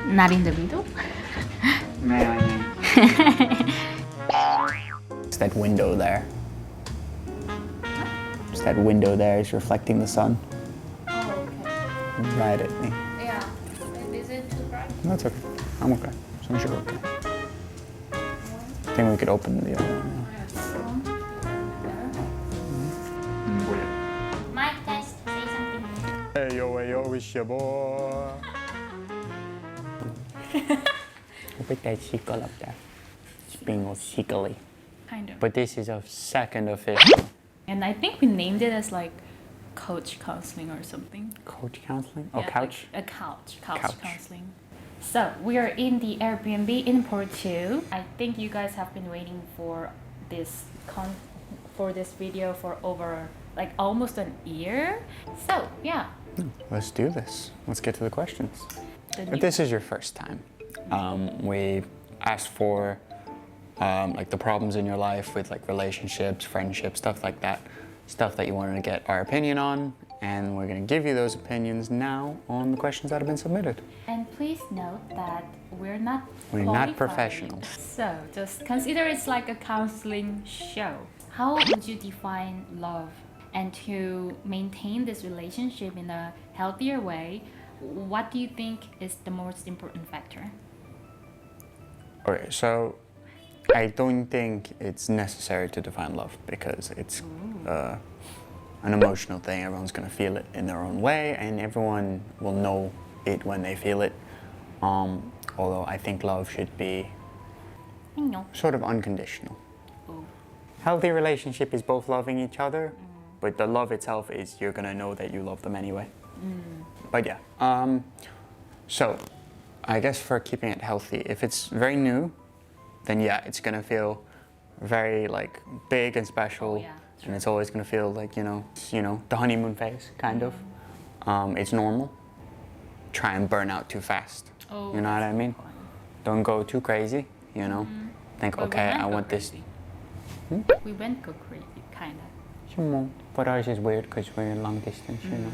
Not in the middle? It's that window there. It's that window there is reflecting the sun. Oh, okay. Right at me. Yeah. Is it too bright? That's okay. I'm okay. As long as you're okay. I think we could open the other one. Mic test, say something. Hey yo, it's your boy. I think that's sickle up there. It's being all sickly. Kind of. But this is a second official. And I think we named it as like coach counseling or something. Coach counseling? Oh, Yeah, couch? Like a couch Couch. counseling. So we are in the Airbnb in Porto. I think you guys have been waiting for this video for over like almost an year. So yeah. Let's do this. Let's get to the questions. The If new- this is your first time, we asked for like the problems in your life with like relationships, friendships, stuff like that. Stuff that you wanted to get our opinion on, and we're going to give you those opinions now on the questions that have been submitted. And please note that we're not Not qualified. professionals. So just consider it's like a counseling show. How would you define love? And to maintain this relationship in a healthier way, what do you think is the most important factor? Okay, so I don't think it's necessary to define love because it's an emotional thing. Everyone's going to feel it in their own way, and everyone will know it when they feel it. Although I think love should be sort of unconditional. Oh. Healthy relationship is both loving each other, but the love itself is you're going to know that you love them anyway. But yeah, so I guess for keeping it healthy, if it's very new, then yeah, it's gonna feel very like big and special, yeah, and it's always gonna feel like you know the honeymoon phase kind of. It's normal. Try and burn out too fast. Oh, You know what I mean? fun. Don't go too crazy. You know, think But we okay, went I go want this. crazy. We went go crazy, kind of. But ours is weird because we're long distance. You know.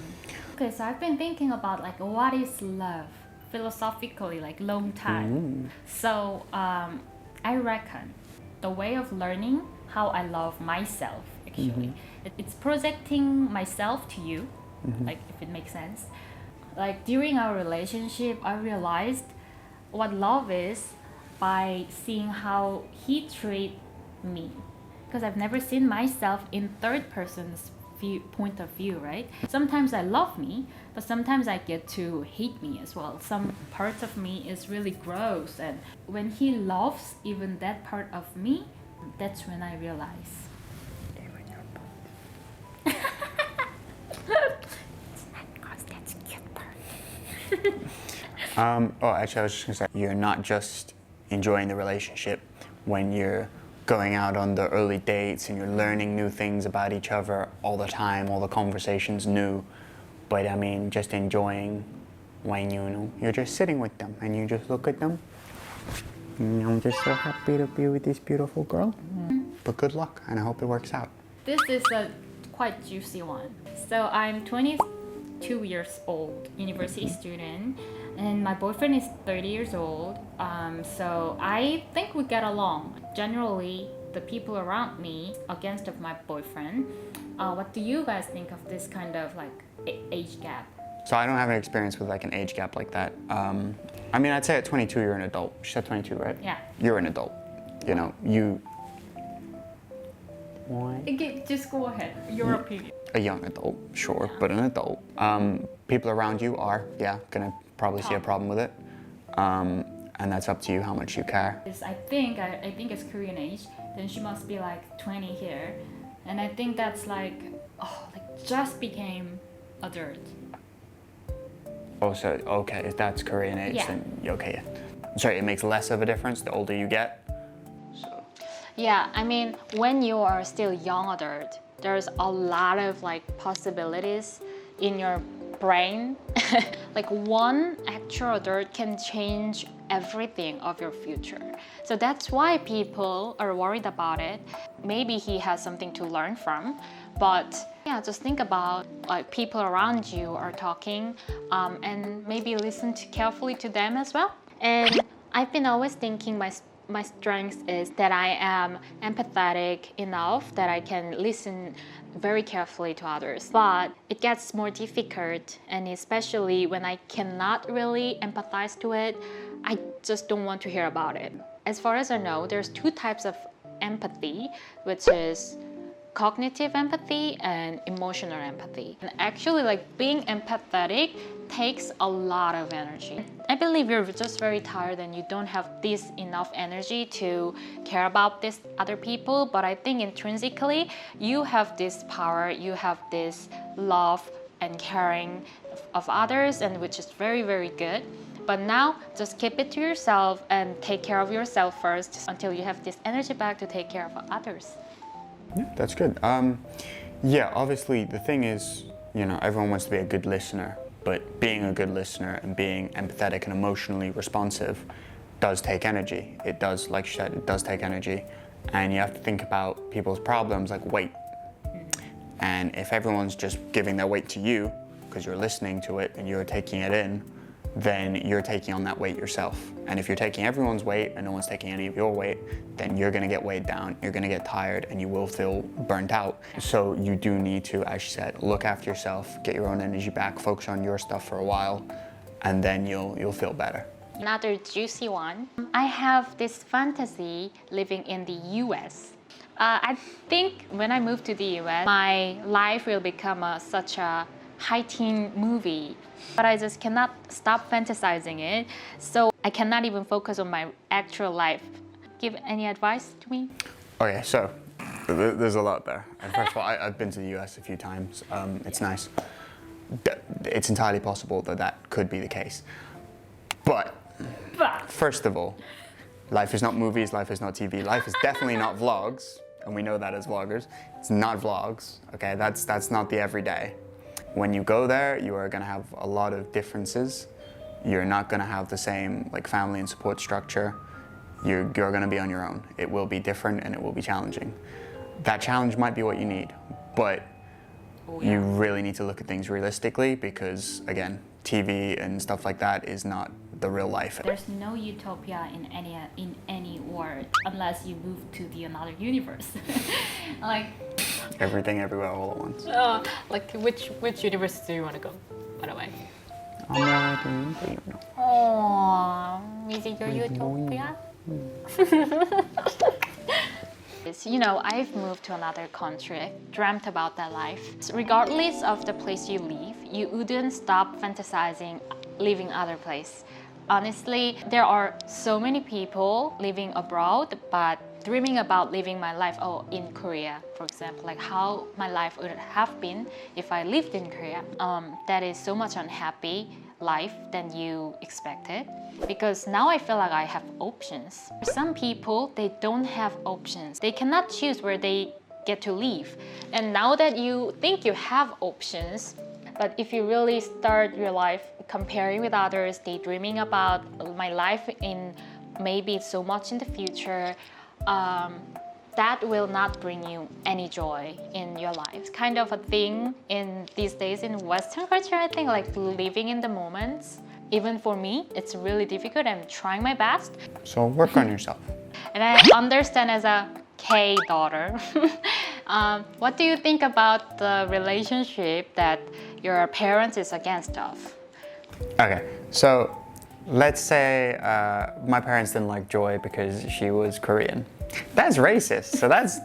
Okay, so I've been thinking about like what is love philosophically, like long time. So I reckon the way of learning how I love myself actually, it's projecting myself to you, like if it makes sense. Like during our relationship, I realized what love is by seeing how he treat me, because I've never seen myself in third person's point of view, right? Sometimes I love me, but sometimes I get to hate me as well. Some parts of me is really gross, and when he loves even that part of me, that's when I realize. It's not gross, that's a cute part. Oh, actually, I was just gonna say, you're not just enjoying the relationship when you're going out on the early dates and you're learning new things about each other all the time, all the conversations new. But I mean, just enjoying when you're just sitting with them and you just look at them. And I'm just so happy to be with this beautiful girl. But good luck, and I hope it works out. This is a quite juicy one. So I'm 22 years old, university student, and my boyfriend is 30 years old. So I think we get along. Generally, the people around me against of my boyfriend. What do you guys think of this kind of like age gap? So I don't have an experience with like an age gap like that. I mean, I'd say at 22 you're an adult. She said 22, right? Yeah. You're an adult. You know, you... Why? Okay, just go ahead. Your opinion. A young adult, sure, but an adult. People around you are, gonna probably see a problem with it. And that's up to you how much you care. I think it's Korean age. Then she must be like 20 here, and I think that's like just became adult. Oh, so, okay, if that's Korean age, Yeah. then okay, yeah. Sorry, it makes less of a difference the older you get. So. Yeah, I mean, when you are still young adult, there's a lot of like possibilities in your brain. Like one actual adult can change everything of your future. So that's why people are worried about it. Maybe he has something to learn from, but yeah, just think about like people around you are talking, and maybe listen carefully to them as well. And I've been always thinking my strength is that I am empathetic enough that I can listen very carefully to others. But it gets more difficult, and especially when I cannot really empathize to it, I just don't want to hear about it. As far as I know, there's two types of empathy, which is cognitive empathy and emotional empathy. And actually, like being empathetic takes a lot of energy. I believe you're just very tired and you don't have this enough energy to care about this other people, but I think intrinsically you have this power, you have this love and caring of others, and which is very, very good. But now just keep it to yourself and take care of yourself first until you have this energy back to take care of others. Yeah, that's good. Yeah, obviously the thing is, you know, everyone wants to be a good listener, but being a good listener and being empathetic and emotionally responsive does take energy. It does, like you said, it does take energy. And you have to think about people's problems like weight. And if everyone's just giving their weight to you because you're listening to it and you're taking it in, then you're taking on that weight yourself. And if you're taking everyone's weight and no one's taking any of your weight, then you're gonna get weighed down, you're gonna get tired, and you will feel burnt out. So you do need to, as you said, look after yourself, get your own energy back, focus on your stuff for a while, and then you'll feel better. Another juicy one. I have this fantasy living in the US. I think when I move to the US, my life will become such a high-teen movie, but I just cannot stop fantasizing it. So I cannot even focus on my actual life. Give any advice to me? Okay, so there's a lot there. And first of all, I've been to the US a few times. It's nice. It's entirely possible that that could be the case. But first of all, life is not movies, life is not TV, life is definitely not vlogs, and we know that as vloggers. It's not vlogs, okay? That's not the everyday. When you go there, you are gonna have a lot of differences. You're not gonna have the same like family and support structure. You're gonna be on your own. It will be different and it will be challenging. That challenge might be what you need, but you really need to look at things realistically because, again, TV and stuff like that is not the real life. There's no utopia in any world unless you move to the another universe. Like everything, everywhere, all at once. Like which universe do you want to go, by the way? Oh, is it your utopia? You know, I've moved to another country. I've dreamt about that life. Regardless of the place you live, you wouldn't stop fantasizing living other place. Honestly, there are so many people living abroad, but dreaming about living my life in Korea, for example, like how my life would have been if I lived in Korea. That is so much unhappy life than you expected, because now I feel like I have options. For some people, they don't have options. They cannot choose where they get to live. And now that you think you have options, but if you really start your life comparing with others, daydreaming about my life in maybe so much in the future, that will not bring you any joy in your life. It's kind of a thing in these days in Western culture, I think, like living in the moments. Even for me, it's really difficult. I'm trying my best. So work on yourself. And I understand as a K daughter. What do you think about the relationship that your parents is against of? Okay, so let's say my parents didn't like Joy because she was Korean. That's racist. So that's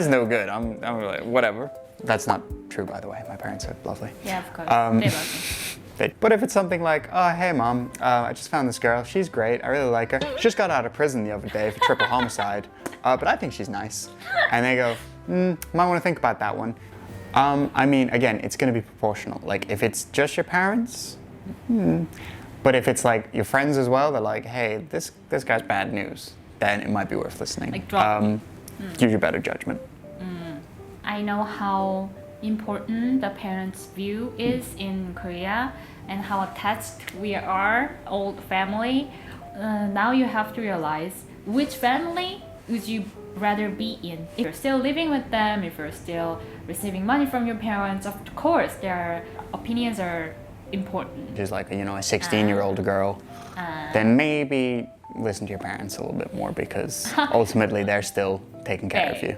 no good. I'm like, whatever. That's not true, by the way. My parents are lovely. Yeah, of course. They love me. But if it's something like, oh, hey, Mom, I just found this girl. She's great. I really like her. She just got out of prison the other day for triple homicide. But I think she's nice. And they go, might want to think about that one. I mean, again, it's going to be proportional. Like, if it's just your parents, but if it's like your friends as well, they're like, hey, this guy's bad news, then it might be worth listening. Like drop. Give you better judgment. I know how important the parents' view is in Korea and how attached we are, old family. Now you have to realize which family would you rather be in. If you're still living with them, if you're still receiving money from your parents, of course their opinions are important. She's like, a 16-year-old girl, then maybe listen to your parents a little bit more because ultimately they're still taking care of you.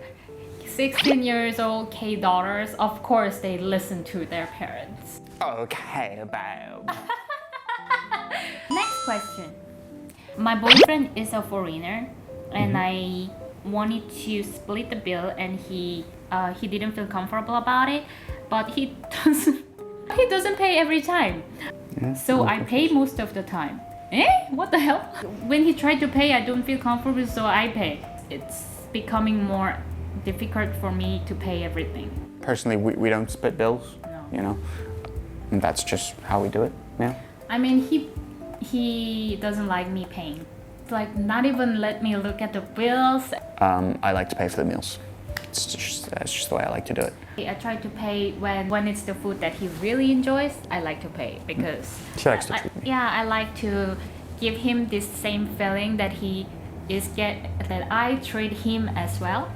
16 years old K daughters, of course they listen to their parents. Okay, babe. Next question. My boyfriend is a foreigner and I wanted to split the bill and he didn't feel comfortable about it, but he doesn't pay every time. Yeah, So I pay most of the time. What the hell? When he tried to pay, I don't feel comfortable, so I pay. It's becoming more difficult for me to pay everything. Personally, we don't split bills, No. And that's just how we do it, yeah. I mean, he doesn't like me paying. It's like not even let me look at the bills. I like to pay for the meals. That's just the way I like to do it. I try to pay when it's the food that he really enjoys. I like to pay because She likes to treat me. Yeah, I like to give him this same feeling that that I treat him as well.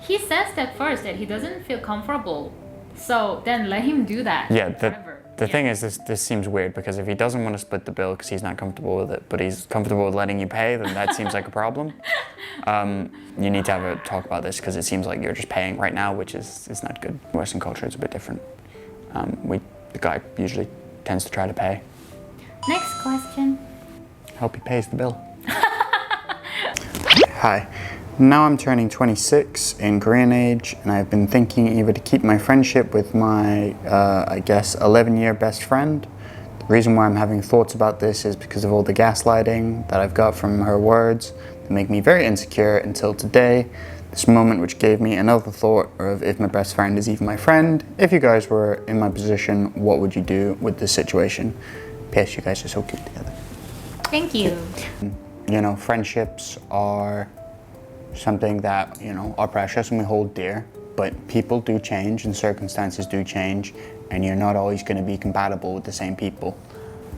He says that first that he doesn't feel comfortable, so then let him do that. Yeah, forever. the thing is, this seems weird because if he doesn't want to split the bill because he's not comfortable with it, but he's comfortable with letting you pay, then that seems like a problem. You need to have a talk about this because it seems like you're just paying right now, which is not good. Western culture is a bit different. The guy usually tends to try to pay. Next question. Hope he pays the bill. Hi. Now I'm turning 26 in Korean age, and I've been thinking either to keep my friendship with my, 11-year best friend. The reason why I'm having thoughts about this is because of all the gaslighting that I've got from her words that make me very insecure until today. This moment which gave me another thought of if my best friend is even my friend. If you guys were in my position, what would you do with this situation? P.S. You guys are so cute together. Thank you. Friendships are something that are precious and we hold dear, but people do change and circumstances do change, and you're not always going to be compatible with the same people,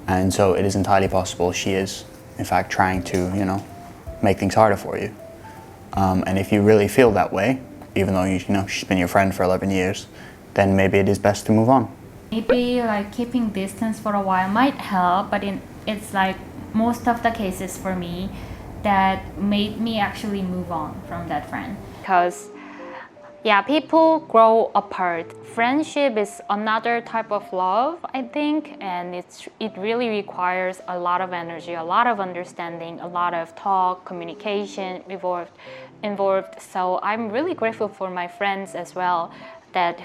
and so it is entirely possible she is in fact trying to make things harder for you, and if you really feel that way, even though she's been your friend for 11 years, then maybe it is best to move on. Maybe like keeping distance for a while might help, but it's like most of the cases for me that made me actually move on from that friend. Because people grow apart. Friendship is another type of love, I think, and it really requires a lot of energy, a lot of understanding, a lot of talk, communication involved. So I'm really grateful for my friends as well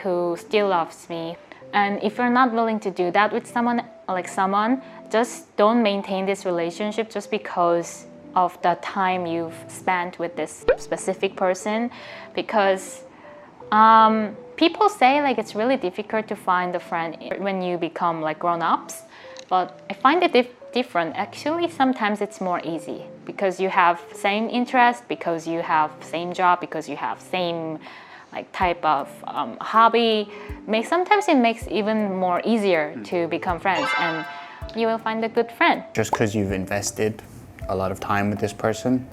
who still loves me. And if you're not willing to do that with someone, just don't maintain this relationship just because of the time you've spent with this specific person, because people say it's really difficult to find a friend when you become grown-ups, but I find it different. Actually, sometimes it's more easy because you have same interest, because you have same job, because you have same type of hobby. Sometimes it makes even more easier to become friends, and you will find a good friend. Just because you've invested a lot of time with this person,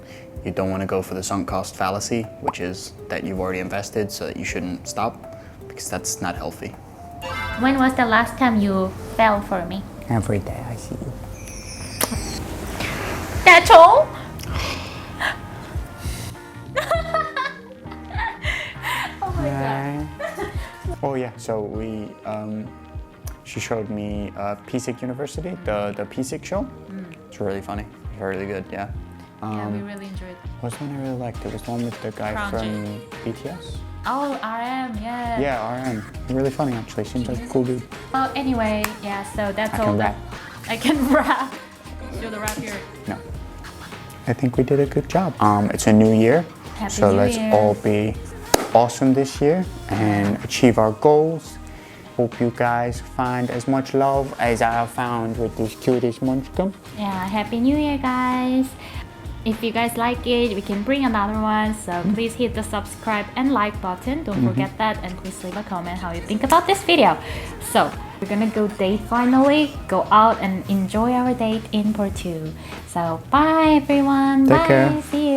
you don't want to go for the sunk cost fallacy, which is that you've already invested, so that you shouldn't stop, because that's not healthy. When was the last time you fell for me? Every day I see you. That's all? Oh my god. Oh yeah, so she showed me PSIC University, the PSIC show. It's really funny, really good, yeah. We really enjoyed. What's the one I really liked? It was the one with the guy Project. from BTS. Oh, RM, yeah. Yeah, RM. Really funny actually, seems like a cool dude. Well, anyway, so that's I all. can rap. I can rap. Show the rap here. No. I think we did a good job. It's a new year, Happy so New let's Year. all be awesome this year and achieve our goals. Hope you guys find as much love as I have found with this cutest munchkin. Yeah, Happy New Year, guys. if you guys like it, we can bring another one. So please hit the subscribe and like button. Don't forget that, and please leave a comment how you think about this video. So we're gonna go date finally. Go out and enjoy our date in part 2. So bye everyone. Take bye. care. See you.